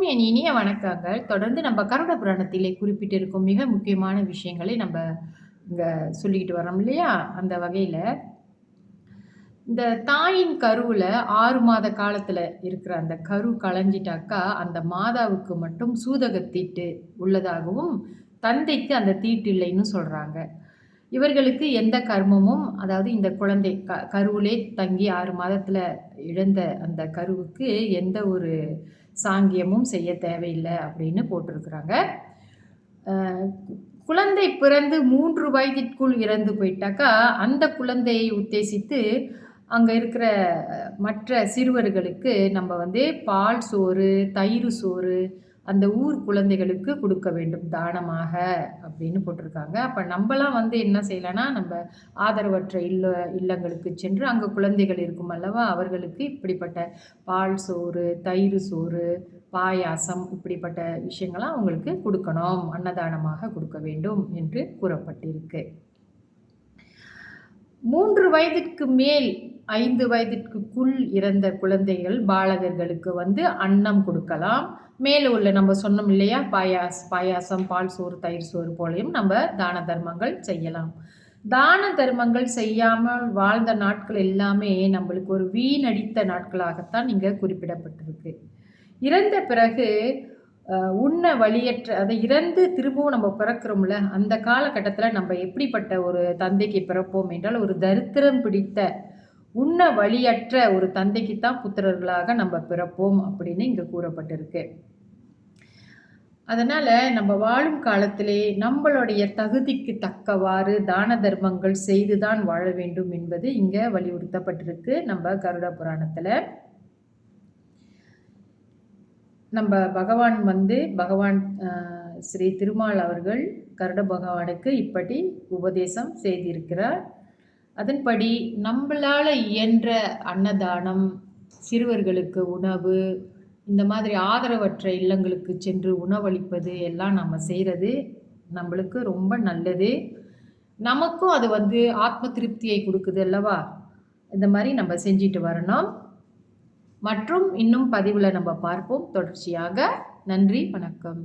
என் இனிய வணக்கங்கள். தொடர்ந்து நம்ம கருட புராணத்திலே குறிப்பிட்டிருக்கும் மிக முக்கியமான விஷயங்களை நம்ம இங்க சொல்லிக்கிட்டு வரோம் இல்லையா? அந்த வகையில, இந்த தாயின் கருவுல 6 மாத காலத்துல இருக்கிற அந்த கரு கலைஞ்சிட்டாக்கா, அந்த மாதாவுக்கு மட்டும் சூதகத்தீட்டு உள்ளதாகவும், தந்தைக்கு அந்த தீட்டு இல்லைன்னு சொல்றாங்க. இவர்களுக்கு எந்த கர்மமும் அதாவது இந்த குழந்தை கருவிலே தங்கி 6 மாதத்துல இழந்த அந்த கருவுக்கு எந்த ஒரு சாங்கியமும் செய்ய தேவையில்லை அப்படின்னு போட்டிருக்கிறாங்க. குழந்தை பிறந்து 3 வயதிற்குள் இறந்து போயிட்டாக்கா, அந்த குழந்தையை உத்தேசித்து அங்க இருக்கிற மற்ற சிறுவர்களுக்கு நம்ம வந்து பால் சோறு, தயிர் சோறு அந்த ஊர் குழந்தைகளுக்கு குடுக்க வேண்டும் தானமாக அப்படின்னு போட்டிருக்காங்க. அப்ப நம்பலாம் வந்து என்ன செய்யலாம்னா, நம்ம ஆதரவற்ற இல்லங்களுக்கு சென்று அங்க குழந்தைகள் இருக்கும் அல்லவா? அவர்களுக்கு இப்படிப்பட்ட பால் சோறு, தயிர் சோறு, பாயாசம் இப்படிப்பட்ட விஷயங்கள்லாம் அவங்களுக்கு குடுக்கணும். அன்னதானமாக குடுக்க வேண்டும் என்று கூறப்பட்டிருக்கு. 3 வயதிற்கு மேல் 5 வயதிற்குள் இறந்த குழந்தைகள், பாலகர்களுக்கு வந்து அன்னம் குடுக்கலாம். மேல உள்ள நம்ம சொன்னோம் இல்லையா? பாயாசம், பால் சோறு, தயிர் சோறு போலயும் நம்ம தான தர்மங்கள் செய்யலாம். தான தர்மங்கள் செய்யாமல் வாழ்ந்த நாட்கள் எல்லாமே நம்மளுக்கு ஒரு வீணடித்த நாட்களாகத்தான் இங்க குறிப்பிடப்பட்டிருக்கு. இறந்த பிறகு உண்ண வழியற்ற அதை இறந்து திரும்பவும் நம்ம பிறக்கிறோம்ல, அந்த காலகட்டத்தில நம்ம எப்படிப்பட்ட ஒரு தந்தைக்கு பிறப்போம் என்றால், ஒரு தரித்திரம் பிடித்த, உண்ண வழியற்ற ஒரு தந்தைக்கு தான் புத்திரர்களாக நம்ம பிறப்போம் அப்படின்னு இங்க கூறப்பட்டிருக்கு. அதனால நம்ம வாழும் காலத்திலே நம்மளுடைய தகுதிக்கு தக்கவாறு தான தர்மங்கள் செய்துதான் வாழ வேண்டும் என்பது இங்க வலியுறுத்தப்பட்டிருக்கு நம்ம கருட புராணத்துல. நம்ம பகவான் ஸ்ரீ திருமால் அவர்கள் கருட பகவானுக்கு இப்படி உபதேசம் செய்திருக்கிறார். அதன்படி நம்மளால இயன்ற அன்னதானம், சிறுவர்களுக்கு உணவு, இந்த மாதிரி ஆதரவற்ற இல்லங்களுக்கு சென்று உணவளிப்பது எல்லாம் நம்ம செய்கிறது நம்மளுக்கு ரொம்ப நல்லது. நமக்கும் அது வந்து ஆத்ம திருப்தியை கொடுக்குது அல்லவா? இந்த மாதிரி நம்ம செஞ்சுட்டு வரணும். மற்றும் இன்னும் பதிவில் நம்ம பார்ப்போம் தொடர்ச்சியாக. நன்றி, வணக்கம்.